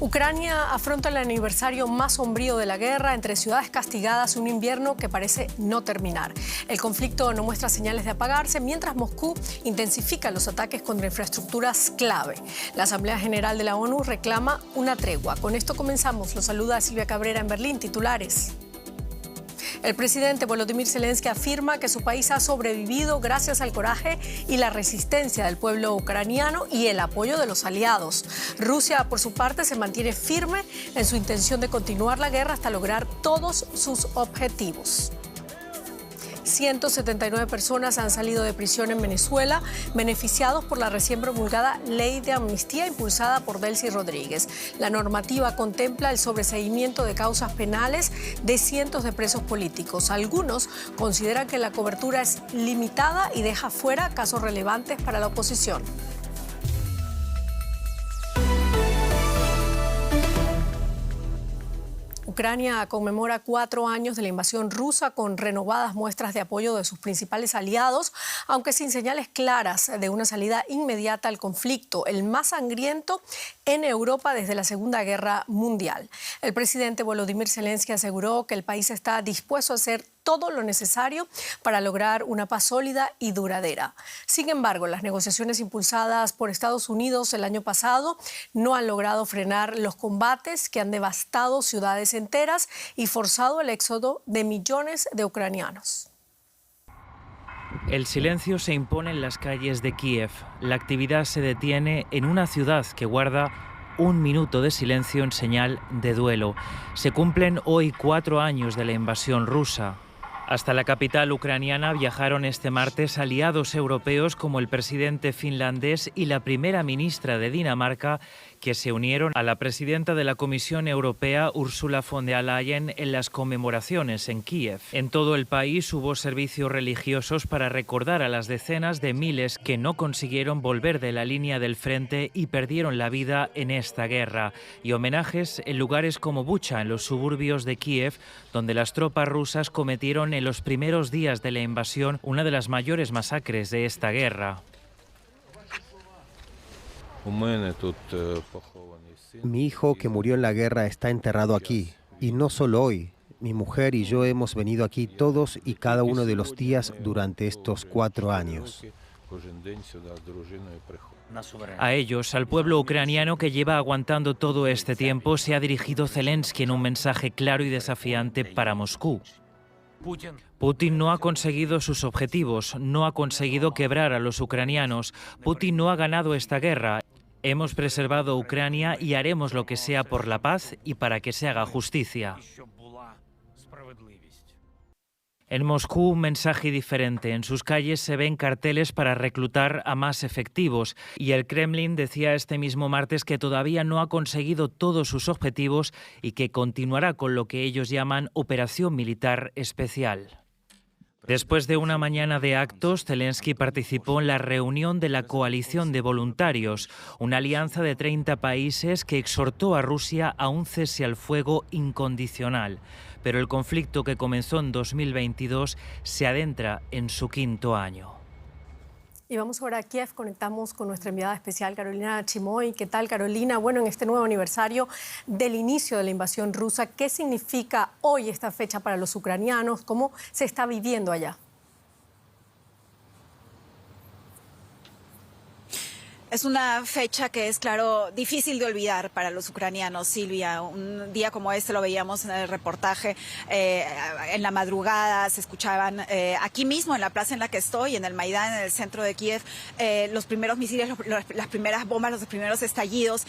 Ucrania afronta el aniversario más sombrío de la guerra, entre ciudades castigadas, un invierno que parece no terminar. El conflicto no muestra señales de apagarse, mientras Moscú intensifica los ataques contra infraestructuras clave. La Asamblea General de la ONU reclama una tregua. Con esto comenzamos. Los saluda Silvia Cabrera en Berlín. Titulares. El presidente Volodymyr Zelensky afirma que su país ha sobrevivido gracias al coraje y la resistencia del pueblo ucraniano y el apoyo de los aliados. Rusia, por su parte, se mantiene firme en su intención de continuar la guerra hasta lograr todos sus objetivos. 179 personas han salido de prisión en Venezuela, beneficiados por la recién promulgada ley de amnistía impulsada por Delcy Rodríguez. La normativa contempla el sobreseimiento de causas penales de cientos de presos políticos. Algunos consideran que la cobertura es limitada y deja fuera casos relevantes para la oposición. Ucrania conmemora 4 años de la invasión rusa con renovadas muestras de apoyo de sus principales aliados, aunque sin señales claras de una salida inmediata al conflicto, el más sangriento en Europa desde la Segunda Guerra Mundial. El presidente Volodymyr Zelensky aseguró que el país está dispuesto a hacer todo lo necesario para lograr una paz sólida y duradera. Sin embargo, las negociaciones impulsadas por Estados Unidos el año pasado no han logrado frenar los combates que han devastado ciudades enteras y forzado el éxodo de millones de ucranianos. El silencio se impone en las calles de Kiev. La actividad se detiene en una ciudad que guarda un minuto de silencio en señal de duelo. Se cumplen hoy 4 años de la invasión rusa. Hasta la capital ucraniana viajaron este martes aliados europeos como el presidente finlandés y la primera ministra de Dinamarca, que se unieron a la presidenta de la Comisión Europea, Ursula von der Leyen, en las conmemoraciones en Kiev. En todo el país hubo servicios religiosos para recordar a las decenas de miles que no consiguieron volver de la línea del frente y perdieron la vida en esta guerra, y homenajes en lugares como Bucha, en los suburbios de Kiev, donde las tropas rusas cometieron en los primeros días de la invasión una de las mayores masacres de esta guerra. Mi hijo que murió en la guerra está enterrado aquí, y no solo hoy. Mi mujer y yo hemos venido aquí todos y cada uno de los días durante estos 4 años. A ellos, al pueblo ucraniano que lleva aguantando todo este tiempo, se ha dirigido Zelensky en un mensaje claro y desafiante para Moscú. Putin no ha conseguido sus objetivos, no ha conseguido quebrar a los ucranianos. Putin no ha ganado esta guerra. Hemos preservado Ucrania y haremos lo que sea por la paz y para que se haga justicia. En Moscú, un mensaje diferente. En sus calles se ven carteles para reclutar a más efectivos. Y el Kremlin decía este mismo martes que todavía no ha conseguido todos sus objetivos y que continuará con lo que ellos llaman operación militar especial. Después de una mañana de actos, Zelensky participó en la reunión de la Coalición de Voluntarios, una alianza de 30 países que exhortó a Rusia a un cese al fuego incondicional. Pero el conflicto que comenzó en 2022 se adentra en su 5º año. Y vamos ahora a Kiev, conectamos con nuestra enviada especial Carolina Chimoy. ¿Qué tal, Carolina? Bueno, en este nuevo aniversario del inicio de la invasión rusa, ¿qué significa hoy esta fecha para los ucranianos? ¿Cómo se está viviendo allá? Es una fecha que es, claro, difícil de olvidar para los ucranianos, Silvia. Un día como este lo veíamos en el reportaje, en la madrugada se escuchaban aquí mismo, en la plaza en la que estoy, en el Maidán, en el centro de Kiev, los primeros misiles, las primeras bombas, los primeros estallidos.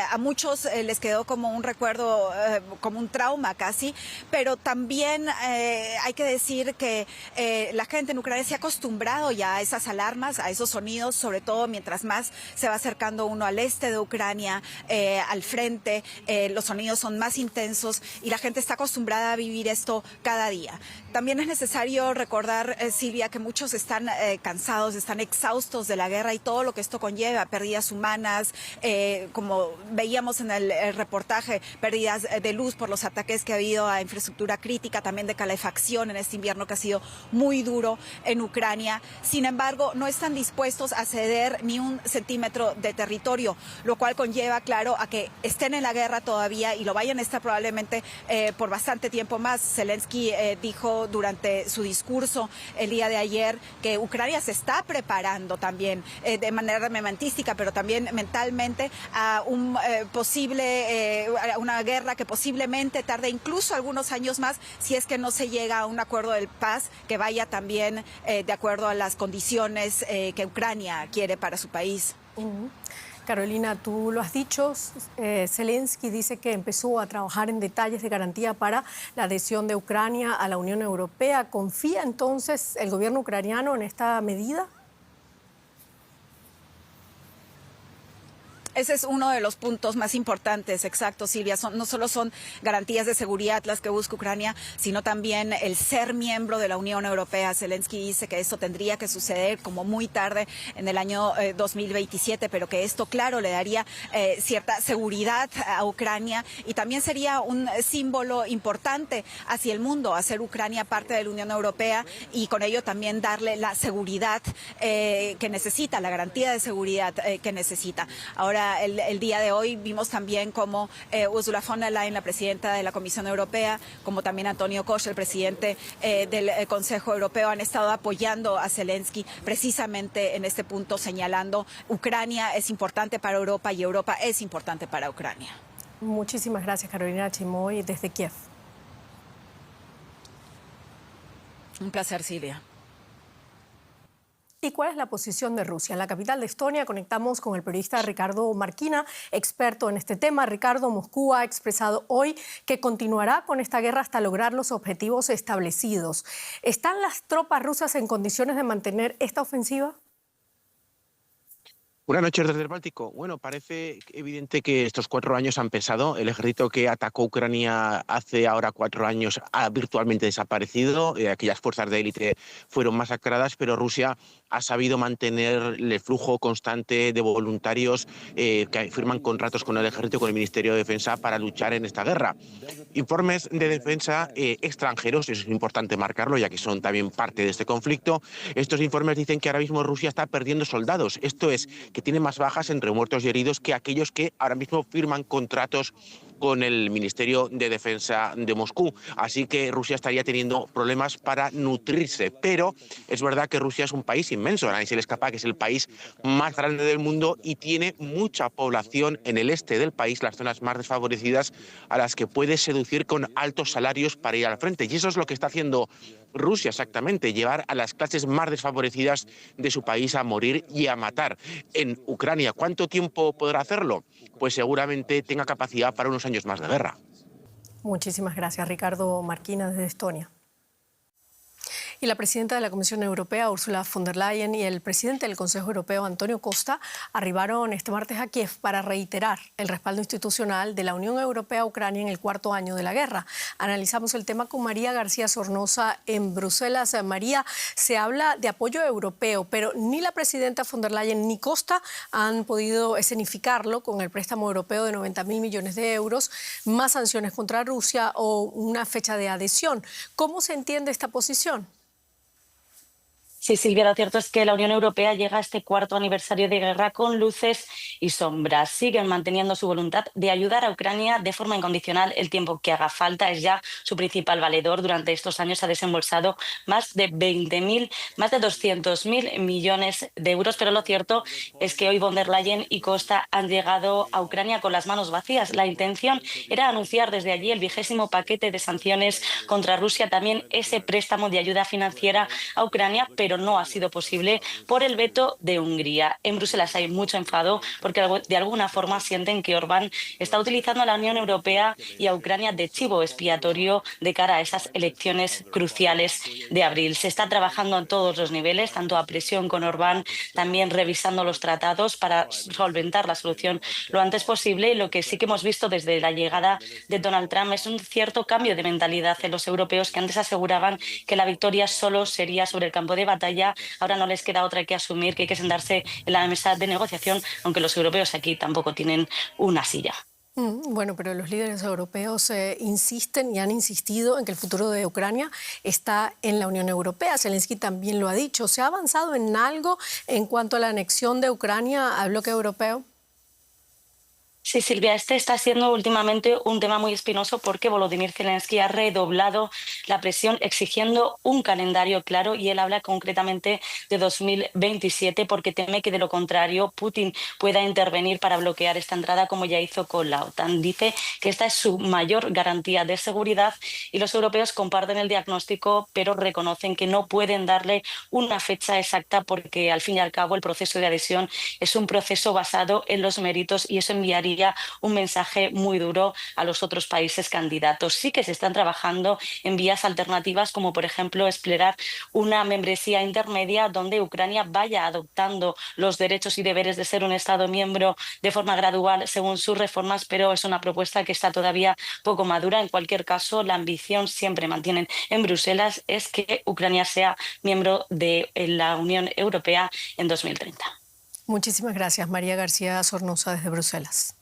A muchos les quedó como un recuerdo, como un trauma casi, pero también hay que decir que la gente en Ucrania se ha acostumbrado ya a esas alarmas, a esos sonidos, sobre todo mientras más se va acercando uno al este de Ucrania, al frente, los sonidos son más intensos y la gente está acostumbrada a vivir esto cada día. También es necesario recordar, Silvia, que muchos están cansados, están exhaustos de la guerra y todo lo que esto conlleva, pérdidas humanas, como veíamos en el reportaje, pérdidas de luz por los ataques que ha habido a infraestructura crítica, también de calefacción en este invierno que ha sido muy duro en Ucrania. Sin embargo, no están dispuestos a ceder ni un centímetro centímetro de territorio, lo cual conlleva, claro, a que estén en la guerra todavía y lo vayan a estar probablemente por bastante tiempo más. Zelensky dijo durante su discurso el día de ayer que Ucrania se está preparando también de manera armamentística, pero también mentalmente a un una guerra que posiblemente tarde incluso algunos años más si es que no se llega a un acuerdo de paz que vaya también de acuerdo a las condiciones que Ucrania quiere para su país. Carolina, tú lo has dicho, Zelensky dice que empezó a trabajar en detalles de garantía para la adhesión de Ucrania a la Unión Europea. ¿Confía entonces el gobierno ucraniano en esta medida? Ese es uno de los puntos más importantes, exacto, Silvia. No solo son garantías de seguridad las que busca Ucrania, sino también el ser miembro de la Unión Europea. Zelensky dice que esto tendría que suceder como muy tarde en el año 2027, pero que esto, claro, le daría cierta seguridad a Ucrania y también sería un símbolo importante hacia el mundo, hacer Ucrania parte de la Unión Europea y con ello también darle la seguridad que necesita, la garantía de seguridad que necesita. Ahora, el día de hoy vimos también como Ursula von der Leyen, la presidenta de la Comisión Europea, como también Antonio Costa, el presidente del Consejo Europeo, han estado apoyando a Zelensky precisamente en este punto, señalando Ucrania es importante para Europa y Europa es importante para Ucrania. Muchísimas gracias, Carolina Chimoy, desde Kiev. Un placer, Silvia. ¿Y cuál es la posición de Rusia? En la capital de Estonia conectamos con el periodista Ricardo Marquina, experto en este tema. Ricardo, Moscú ha expresado hoy que continuará con esta guerra hasta lograr los objetivos establecidos. ¿Están las tropas rusas en condiciones de mantener esta ofensiva? Buenas noches desde el Báltico. Bueno, parece evidente que estos 4 años han pesado. El ejército que atacó Ucrania hace ahora 4 años ha virtualmente desaparecido. Aquellas fuerzas de élite fueron masacradas, pero Rusia ha sabido mantener el flujo constante de voluntarios que firman contratos con el ejército, con el Ministerio de Defensa para luchar en esta guerra. Informes de defensa extranjeros, eso es importante marcarlo, ya que son también parte de este conflicto. Estos informes dicen que ahora mismo Rusia está perdiendo soldados. Esto es, que tiene más bajas entre muertos y heridos que aquellos que ahora mismo firman contratos con el Ministerio de Defensa de Moscú. Así que Rusia estaría teniendo problemas para nutrirse. Pero es verdad que Rusia es un país inmenso, a nadie se le escapa que es el país más grande del mundo y tiene mucha población en el este del país, las zonas más desfavorecidas, a las que puede seducir con altos salarios para ir al frente. Y eso es lo que está haciendo Rusia exactamente, llevar a las clases más desfavorecidas de su país a morir y a matar. En Ucrania, ¿cuánto tiempo podrá hacerlo? Pues seguramente tenga capacidad para unos años más de guerra. Muchísimas gracias, Ricardo Marquina, desde Estonia. Y la presidenta de la Comisión Europea, Ursula von der Leyen, y el presidente del Consejo Europeo, Antonio Costa, arribaron este martes a Kiev para reiterar el respaldo institucional de la Unión Europea a Ucrania en el 4º año de la guerra. Analizamos el tema con María García Sornosa en Bruselas. María, se habla de apoyo europeo, pero ni la presidenta von der Leyen ni Costa han podido escenificarlo con el préstamo europeo de 90.000 millones de euros, más sanciones contra Rusia o una fecha de adhesión. ¿Cómo se entiende esta posición? Sí, Silvia, lo cierto es que la Unión Europea llega a este 4º aniversario de guerra con luces y sombras. Siguen manteniendo su voluntad de ayudar a Ucrania de forma incondicional el tiempo que haga falta. Es ya su principal valedor. Durante estos años ha desembolsado más de 200.000 millones de euros. Pero lo cierto es que hoy von der Leyen y Costa han llegado a Ucrania con las manos vacías. La intención era anunciar desde allí el 20º paquete de sanciones contra Rusia, también ese préstamo de ayuda financiera a Ucrania, pero no ha sido posible por el veto de Hungría. En Bruselas hay mucho enfado porque de alguna forma sienten que Orbán está utilizando a la Unión Europea y a Ucrania de chivo expiatorio de cara a esas elecciones cruciales de abril. Se está trabajando a todos los niveles, tanto a presión con Orbán, también revisando los tratados para solventar la solución lo antes posible. Y lo que sí que hemos visto desde la llegada de Donald Trump es un cierto cambio de mentalidad en los europeos que antes aseguraban que la victoria solo sería sobre el campo de batalla. Ahora no les queda otra que asumir que hay que sentarse en la mesa de negociación, aunque los europeos aquí tampoco tienen una silla. Bueno, pero los líderes europeos insisten y han insistido en que el futuro de Ucrania está en la Unión Europea. Zelensky también lo ha dicho. ¿Se ha avanzado en algo en cuanto a la anexión de Ucrania al bloque europeo? Sí, Silvia, este está siendo últimamente un tema muy espinoso porque Volodymyr Zelensky ha redoblado la presión exigiendo un calendario claro y él habla concretamente de 2027 porque teme que de lo contrario Putin pueda intervenir para bloquear esta entrada como ya hizo con la OTAN. Dice que esta es su mayor garantía de seguridad y los europeos comparten el diagnóstico pero reconocen que no pueden darle una fecha exacta porque al fin y al cabo el proceso de adhesión es un proceso basado en los méritos y eso enviaría un mensaje muy duro a los otros países candidatos. Sí que se están trabajando en vías alternativas, como por ejemplo explorar una membresía intermedia donde Ucrania vaya adoptando los derechos y deberes de ser un Estado miembro de forma gradual según sus reformas, pero es una propuesta que está todavía poco madura. En cualquier caso, la ambición siempre mantienen en Bruselas es que Ucrania sea miembro de la Unión Europea en 2030. Muchísimas gracias, María García Sornosa, desde Bruselas.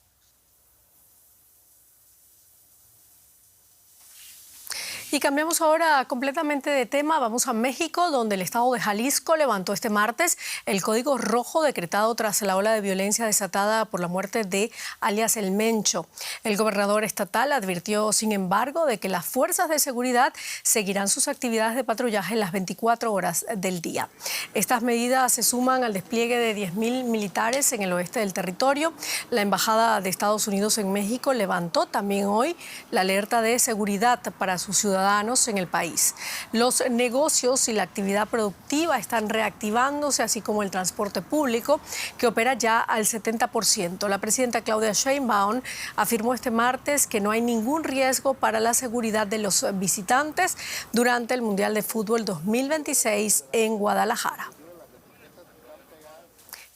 Y cambiamos ahora completamente de tema. Vamos a México, donde el estado de Jalisco levantó este martes el código rojo decretado tras la ola de violencia desatada por la muerte de alias El Mencho. El gobernador estatal advirtió, sin embargo, de que las fuerzas de seguridad seguirán sus actividades de patrullaje las 24 horas del día. Estas medidas se suman al despliegue de 10.000 militares en el oeste del territorio. La Embajada de Estados Unidos en México levantó también hoy la alerta de seguridad para sus ciudadanos en el país. Los negocios y la actividad productiva están reactivándose, así como el transporte público, que opera ya al 70%. La presidenta Claudia Sheinbaum afirmó este martes que no hay ningún riesgo para la seguridad de los visitantes durante el Mundial de Fútbol 2026 en Guadalajara.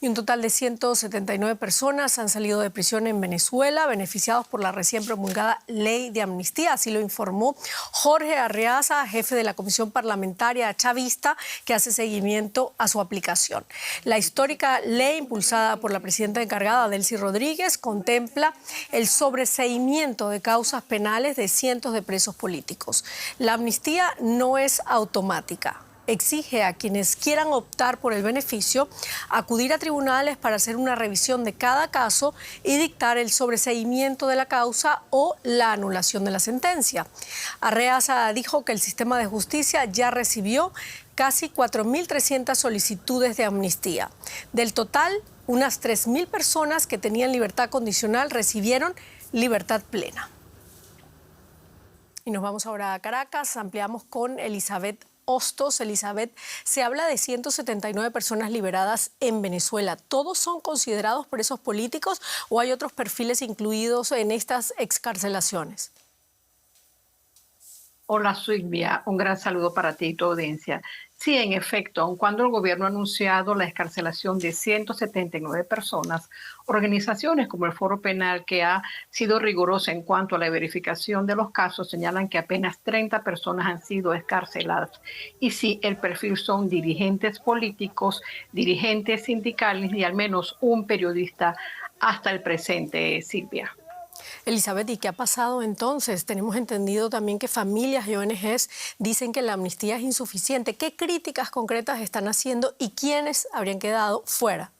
Y un total de 179 personas han salido de prisión en Venezuela, beneficiados por la recién promulgada ley de amnistía. Así lo informó Jorge Arreaza, jefe de la Comisión Parlamentaria Chavista, que hace seguimiento a su aplicación. La histórica ley impulsada por la presidenta encargada, Delcy Rodríguez, contempla el sobreseimiento de causas penales de cientos de presos políticos. La amnistía no es automática. Exige a quienes quieran optar por el beneficio acudir a tribunales para hacer una revisión de cada caso y dictar el sobreseimiento de la causa o la anulación de la sentencia. Arreaza dijo que el sistema de justicia ya recibió casi 4.300 solicitudes de amnistía. Del total, unas 3.000 personas que tenían libertad condicional recibieron libertad plena. Y nos vamos ahora a Caracas. Ampliamos con Elizabeth Hostos. Elizabeth, se habla de 179 personas liberadas en Venezuela. ¿Todos son considerados presos políticos o hay otros perfiles incluidos en estas excarcelaciones? Hola Silvia, un gran saludo para ti y tu audiencia. Sí, en efecto, aun cuando el gobierno ha anunciado la excarcelación de 179 personas, organizaciones como el Foro Penal, que ha sido rigurosa en cuanto a la verificación de los casos, señalan que apenas 30 personas han sido excarceladas. Y sí, el perfil son dirigentes políticos, dirigentes sindicales y al menos un periodista hasta el presente, Silvia. Elizabeth, ¿y qué ha pasado entonces? Tenemos entendido también que familias y ONGs dicen que la amnistía es insuficiente. ¿Qué críticas concretas están haciendo y quiénes habrían quedado fuera?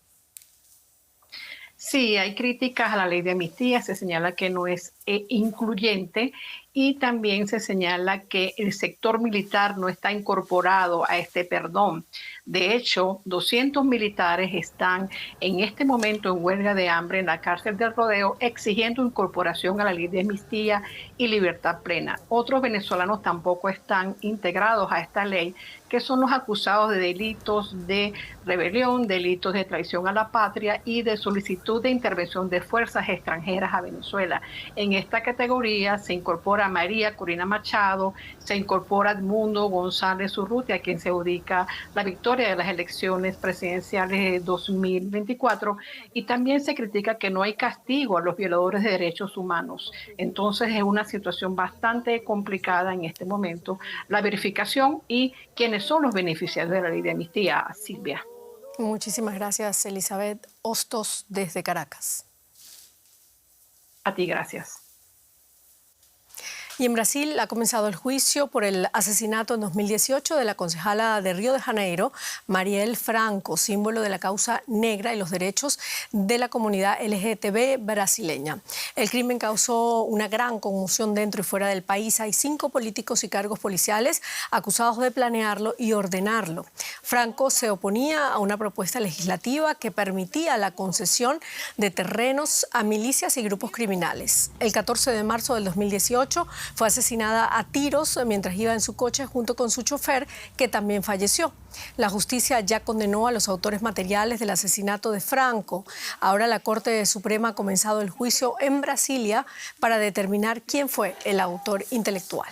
Sí, hay críticas a la ley de amnistía, se señala que no es incluyente y también se señala que el sector militar no está incorporado a este perdón. De hecho, 200 militares están en este momento en huelga de hambre en la cárcel del Rodeo exigiendo incorporación a la ley de amnistía y libertad plena. Otros venezolanos tampoco están integrados a esta ley, que son los acusados de delitos de rebelión, delitos de traición a la patria y de solicitud de intervención de fuerzas extranjeras a Venezuela. En esta categoría se incorpora María Corina Machado, se incorpora Edmundo González Urrutia, a quien se adjudica la victoria de las elecciones presidenciales de 2024, y también se critica que no hay castigo a los violadores de derechos humanos. Entonces es una situación bastante complicada en este momento, la verificación y quiénes son los beneficiarios de la ley de amnistía, Silvia. Muchísimas gracias, Elizabeth Hostos, desde Caracas. A ti, gracias. Y en Brasil ha comenzado el juicio por el asesinato en 2018 de la concejala de Río de Janeiro, Marielle Franco, símbolo de la causa negra y los derechos de la comunidad LGTB brasileña. El crimen causó una gran conmoción dentro y fuera del país. Hay 5 políticos y cargos policiales acusados de planearlo y ordenarlo. Franco se oponía a una propuesta legislativa que permitía la concesión de terrenos a milicias y grupos criminales. El 14 de marzo del 2018 fue asesinada a tiros mientras iba en su coche junto con su chofer, que también falleció. La justicia ya condenó a los autores materiales del asesinato de Franco. Ahora la Corte Suprema ha comenzado el juicio en Brasilia para determinar quién fue el autor intelectual.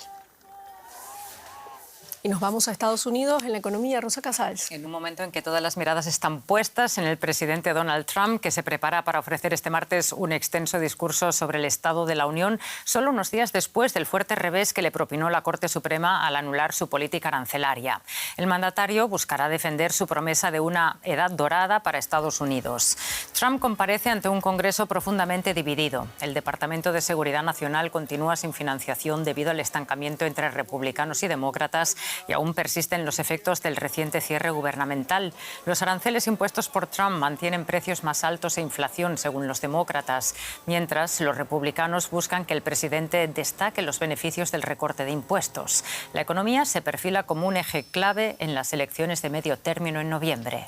Y nos vamos a Estados Unidos en la economía. Rosa Casals. En un momento en que todas las miradas están puestas en el presidente Donald Trump, que se prepara para ofrecer este martes un extenso discurso sobre el Estado de la Unión, solo unos días después del fuerte revés que le propinó la Corte Suprema al anular su política arancelaria. El mandatario buscará defender su promesa de una edad dorada para Estados Unidos. Trump comparece ante un Congreso profundamente dividido. El Departamento de Seguridad Nacional continúa sin financiación debido al estancamiento entre republicanos y demócratas, y aún persisten los efectos del reciente cierre gubernamental. Los aranceles impuestos por Trump mantienen precios más altos e inflación, según los demócratas, mientras los republicanos buscan que el presidente destaque los beneficios del recorte de impuestos. La economía se perfila como un eje clave en las elecciones de medio término en noviembre.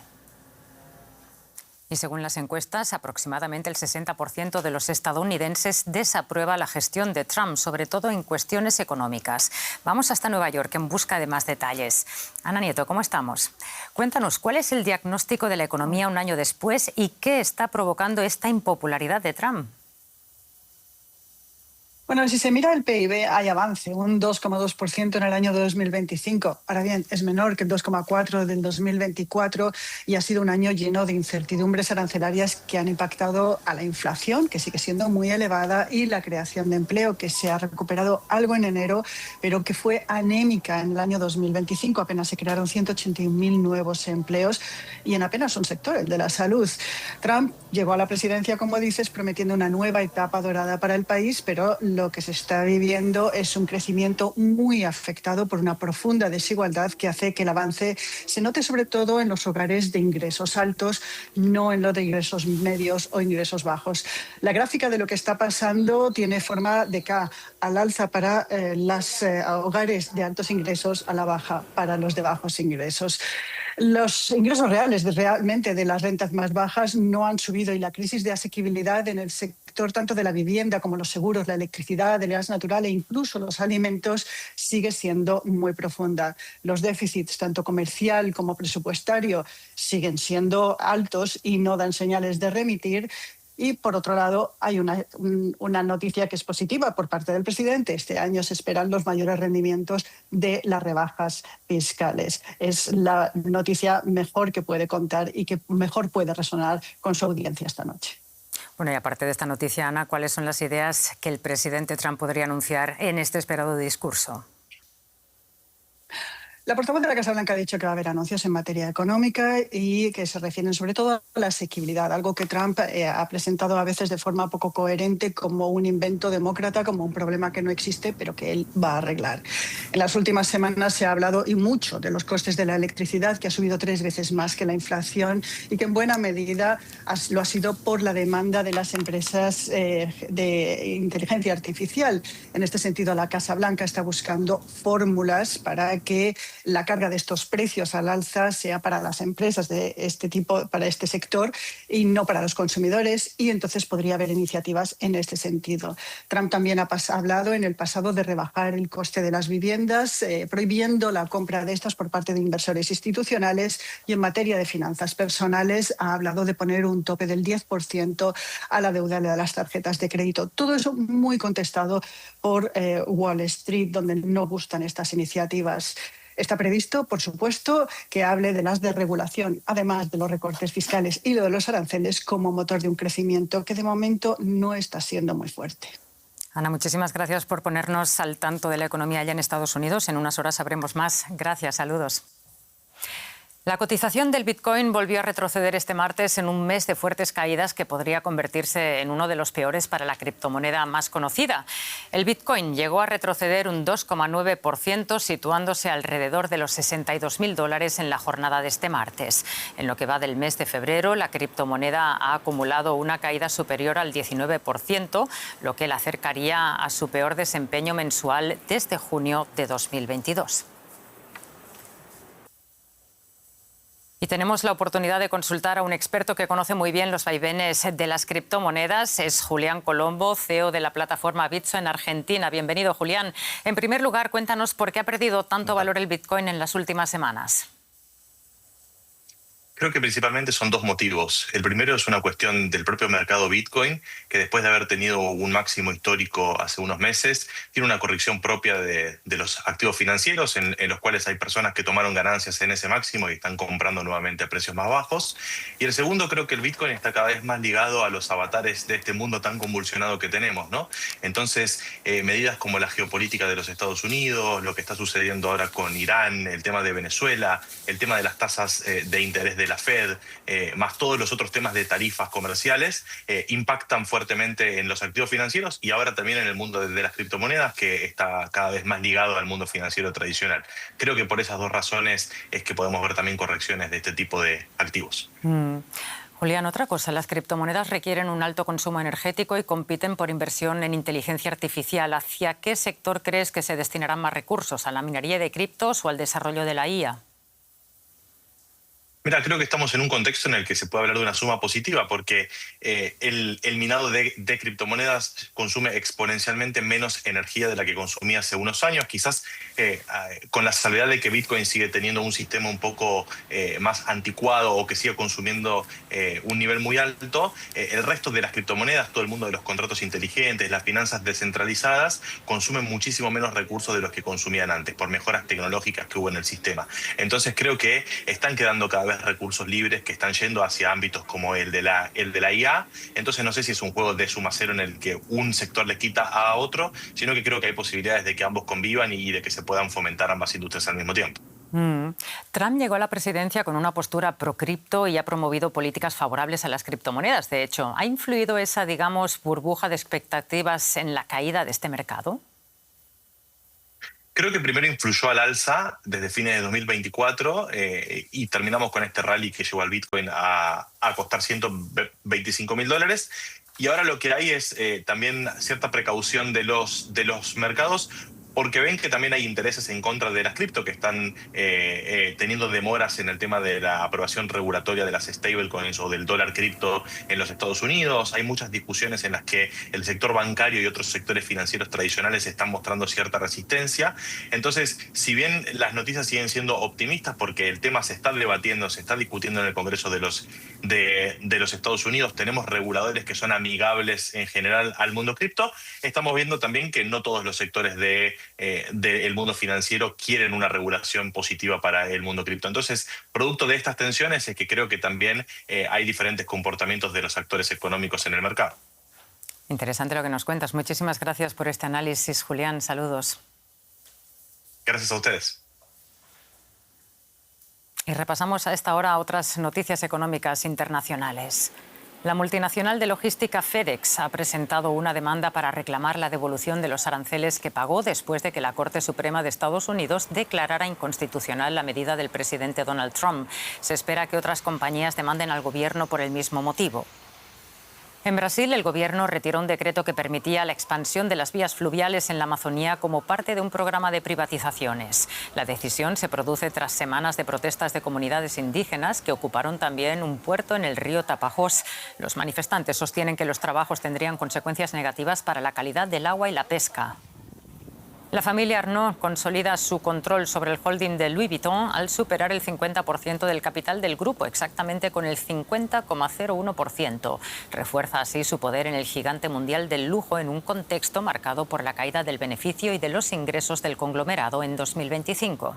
Y según las encuestas, aproximadamente el 60% de los estadounidenses desaprueba la gestión de Trump, sobre todo en cuestiones económicas. Vamos hasta Nueva York en busca de más detalles. Ana Nieto, ¿cómo estamos? Cuéntanos, ¿cuál es el diagnóstico de la economía un año después y qué está provocando esta impopularidad de Trump? Bueno, si se mira el PIB, hay avance, un 2,2% en el año 2025. Ahora bien, es menor que el 2,4% del 2024 y ha sido un año lleno de incertidumbres arancelarias que han impactado a la inflación, que sigue siendo muy elevada, y la creación de empleo, que se ha recuperado algo en enero, pero que fue anémica en el año 2025. Apenas se crearon 181.000 nuevos empleos y en apenas un sector, el de la salud. Trump llegó a la presidencia, como dices, prometiendo una nueva etapa dorada para el país, pero lo que se está viviendo es un crecimiento muy afectado por una profunda desigualdad que hace que el avance se note sobre todo en los hogares de ingresos altos, no en los de ingresos medios o ingresos bajos. La gráfica de lo que está pasando tiene forma de K, al alza para los hogares de altos ingresos, a la baja para los de bajos ingresos. Los ingresos reales realmente de las rentas más bajas no han subido y la crisis de asequibilidad en el sector tanto de la vivienda como los seguros, la electricidad, el gas natural e incluso los alimentos sigue siendo muy profunda. Los déficits, tanto comercial como presupuestario, siguen siendo altos y no dan señales de remitir. Y, por otro lado, hay una noticia que es positiva por parte del presidente. Este año se esperan los mayores rendimientos de las rebajas fiscales. Es la noticia mejor que puede contar y que mejor puede resonar con su audiencia esta noche. Bueno, y aparte de esta noticia, Ana, ¿cuáles son las ideas que el presidente Trump podría anunciar en este esperado discurso? La portavoz de la Casa Blanca ha dicho que va a haber anuncios en materia económica y que se refieren sobre todo a la asequibilidad, algo que Trump ha presentado a veces de forma poco coherente como un invento demócrata, como un problema que no existe, pero que él va a arreglar. En las últimas semanas se ha hablado y mucho de los costes de la electricidad, que ha subido 3 veces más que la inflación y que en buena medida lo ha sido por la demanda de las empresas de inteligencia artificial. En este sentido, la Casa Blanca está buscando fórmulas para que la carga de estos precios al alza sea para las empresas de este tipo, para este sector, y no para los consumidores, y entonces podría haber iniciativas en este sentido. Trump también ha hablado en el pasado de rebajar el coste de las viviendas, prohibiendo la compra de estas por parte de inversores institucionales, y en materia de finanzas personales ha hablado de poner un tope del 10% a la deuda de las tarjetas de crédito. Todo eso muy contestado por Wall Street, donde no gustan estas iniciativas. Está previsto, por supuesto, que hable de las desregulación, además de los recortes fiscales y lo de los aranceles como motor de un crecimiento que de momento no está siendo muy fuerte. Ana, muchísimas gracias por ponernos al tanto de la economía allá en Estados Unidos. En unas horas sabremos más. Gracias, saludos. La cotización del Bitcoin volvió a retroceder este martes en un mes de fuertes caídas que podría convertirse en uno de los peores para la criptomoneda más conocida. El Bitcoin llegó a retroceder un 2,9%, situándose alrededor de los $62.000 en la jornada de este martes. En lo que va del mes de febrero, la criptomoneda ha acumulado una caída superior al 19%, lo que la acercaría a su peor desempeño mensual desde junio de 2022. Y tenemos la oportunidad de consultar a un experto que conoce muy bien los vaivenes de las criptomonedas. Es Julián Colombo, CEO de la plataforma Bitso en Argentina. Bienvenido, Julián. En primer lugar, cuéntanos por qué ha perdido tanto valor el Bitcoin en las últimas semanas. Creo que principalmente son dos motivos. El primero es una cuestión del propio mercado Bitcoin, que después de haber tenido un máximo histórico hace unos meses, tiene una corrección propia de los activos financieros, en los cuales hay personas que tomaron ganancias en ese máximo y están comprando nuevamente a precios más bajos. Y el segundo, creo que el Bitcoin está cada vez más ligado a los avatares de este mundo tan convulsionado que tenemos, ¿no? Entonces, medidas como la geopolítica de los Estados Unidos, lo que está sucediendo ahora con Irán, el tema de Venezuela, el tema de las tasas de interés de la Fed, más todos los otros temas de tarifas comerciales, impactan fuertemente en los activos financieros y ahora también en el mundo de las criptomonedas, que está cada vez más ligado al mundo financiero tradicional. Creo que por esas dos razones es que podemos ver también correcciones de este tipo de activos. Julián, otra cosa, las criptomonedas requieren un alto consumo energético y compiten por inversión en inteligencia artificial. ¿Hacia qué sector crees que se destinarán más recursos? ¿A la minería de criptos o al desarrollo de la IA? Mira, creo que estamos en un contexto en el que se puede hablar de una suma positiva porque el minado de criptomonedas consume exponencialmente menos energía de la que consumía hace unos años, quizás con la salvedad de que Bitcoin sigue teniendo un sistema un poco más anticuado o que sigue consumiendo un nivel muy alto. El resto de las criptomonedas, todo el mundo de los contratos inteligentes, las finanzas descentralizadas, consumen muchísimo menos recursos de los que consumían antes por mejoras tecnológicas que hubo en el sistema. Entonces creo que están quedando cada vez recursos libres que están yendo hacia ámbitos como el de la IA. Entonces no sé si es un juego de suma cero en el que un sector le quita a otro, sino que creo que hay posibilidades de que ambos convivan y de que se puedan fomentar ambas industrias al mismo tiempo. Trump llegó a la presidencia con una postura pro-cripto y ha promovido políticas favorables a las criptomonedas. De hecho, ¿ha influido esa, digamos, burbuja de expectativas en la caída de este mercado? Creo que primero influyó al alza desde fines de 2024 y terminamos con este rally que llevó al Bitcoin a costar $125.000. Y ahora lo que hay es también cierta precaución de los mercados, porque ven que también hay intereses en contra de las cripto que están teniendo demoras en el tema de la aprobación regulatoria de las stablecoins o del dólar cripto en los Estados Unidos. Hay muchas discusiones en las que el sector bancario y otros sectores financieros tradicionales están mostrando cierta resistencia. Entonces, si bien las noticias siguen siendo optimistas porque el tema se está debatiendo, se está discutiendo en el Congreso de los Estados Unidos, tenemos reguladores que son amigables en general al mundo cripto, estamos viendo también que no todos los sectores del mundo financiero quieren una regulación positiva para el mundo cripto. Entonces, producto de estas tensiones es que creo que también hay diferentes comportamientos de los actores económicos en el mercado. Interesante lo que nos cuentas. Muchísimas gracias por este análisis, Julián. Saludos. Gracias a ustedes. Y repasamos a esta hora otras noticias económicas internacionales. La multinacional de logística FedEx ha presentado una demanda para reclamar la devolución de los aranceles que pagó después de que la Corte Suprema de Estados Unidos declarara inconstitucional la medida del presidente Donald Trump. Se espera que otras compañías demanden al gobierno por el mismo motivo. En Brasil, el gobierno retiró un decreto que permitía la expansión de las vías fluviales en la Amazonía como parte de un programa de privatizaciones. La decisión se produce tras semanas de protestas de comunidades indígenas que ocuparon también un puerto en el río Tapajós. Los manifestantes sostienen que los trabajos tendrían consecuencias negativas para la calidad del agua y la pesca. La familia Arnault consolida su control sobre el holding de Louis Vuitton al superar el 50% del capital del grupo, exactamente con el 50,01%. Refuerza así su poder en el gigante mundial del lujo en un contexto marcado por la caída del beneficio y de los ingresos del conglomerado en 2025.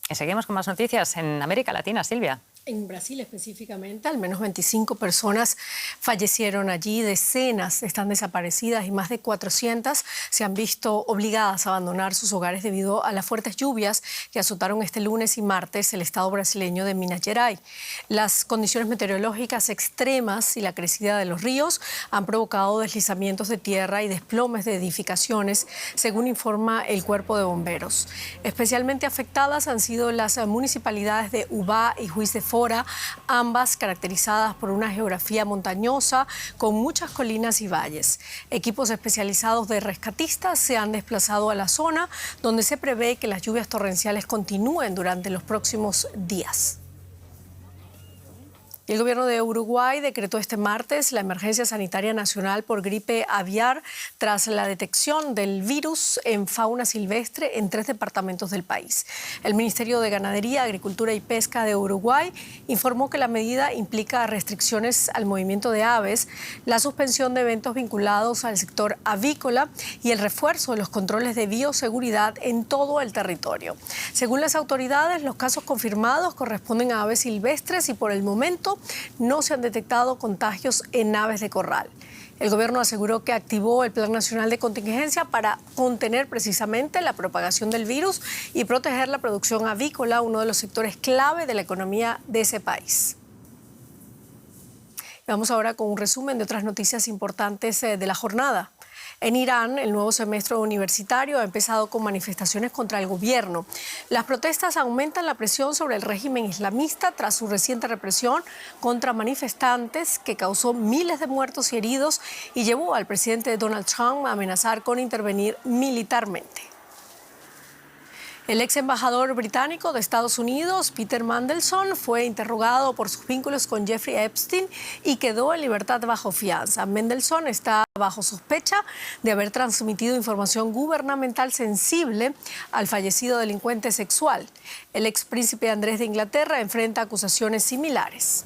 Y seguimos con más noticias en América Latina, Silvia. En Brasil específicamente, al menos 25 personas fallecieron allí, decenas están desaparecidas y más de 400 se han visto obligadas a abandonar sus hogares debido a las fuertes lluvias que azotaron este lunes y martes el estado brasileño de Minas Gerais. Las condiciones meteorológicas extremas y la crecida de los ríos han provocado deslizamientos de tierra y desplomes de edificaciones, según informa el Cuerpo de Bomberos. Especialmente afectadas han sido las municipalidades de Ubá y Juiz de Fora, ambas caracterizadas por una geografía montañosa con muchas colinas y valles. Equipos especializados de rescatistas se han desplazado a la zona, donde se prevé que las lluvias torrenciales continúen durante los próximos días. El gobierno de Uruguay decretó este martes la emergencia sanitaria nacional por gripe aviar tras la detección del virus en fauna silvestre en 3 departamentos del país. El Ministerio de Ganadería, Agricultura y Pesca de Uruguay informó que la medida implica restricciones al movimiento de aves, la suspensión de eventos vinculados al sector avícola y el refuerzo de los controles de bioseguridad en todo el territorio. Según las autoridades, los casos confirmados corresponden a aves silvestres y por el momento no se han detectado contagios en aves de corral. El gobierno aseguró que activó el Plan Nacional de Contingencia para contener precisamente la propagación del virus y proteger la producción avícola, uno de los sectores clave de la economía de ese país. Vamos ahora con un resumen de otras noticias importantes de la jornada. En Irán, el nuevo semestre universitario ha empezado con manifestaciones contra el gobierno. Las protestas aumentan la presión sobre el régimen islamista tras su reciente represión contra manifestantes que causó miles de muertos y heridos y llevó al presidente Donald Trump a amenazar con intervenir militarmente. El ex embajador británico de Estados Unidos, Peter Mandelson, fue interrogado por sus vínculos con Jeffrey Epstein y quedó en libertad bajo fianza. Mandelson está bajo sospecha de haber transmitido información gubernamental sensible al fallecido delincuente sexual. El ex príncipe Andrés de Inglaterra enfrenta acusaciones similares.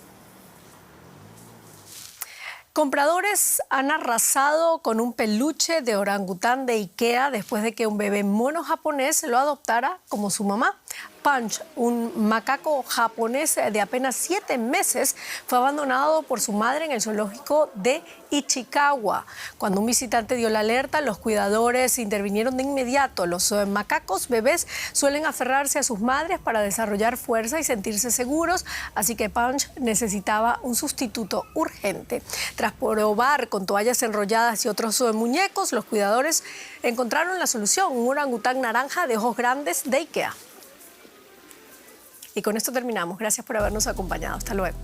Compradores han arrasado con un peluche de orangután de IKEA después de que un bebé mono japonés lo adoptara como su mamá. Punch, un macaco japonés de apenas 7 meses, fue abandonado por su madre en el zoológico de Ichikawa. Cuando un visitante dio la alerta, los cuidadores intervinieron de inmediato. Los macacos bebés suelen aferrarse a sus madres para desarrollar fuerza y sentirse seguros, así que Punch necesitaba un sustituto urgente. Tras probar con toallas enrolladas y otros muñecos, los cuidadores encontraron la solución, un orangután naranja de ojos grandes de IKEA. Y con esto terminamos. Gracias por habernos acompañado. Hasta luego.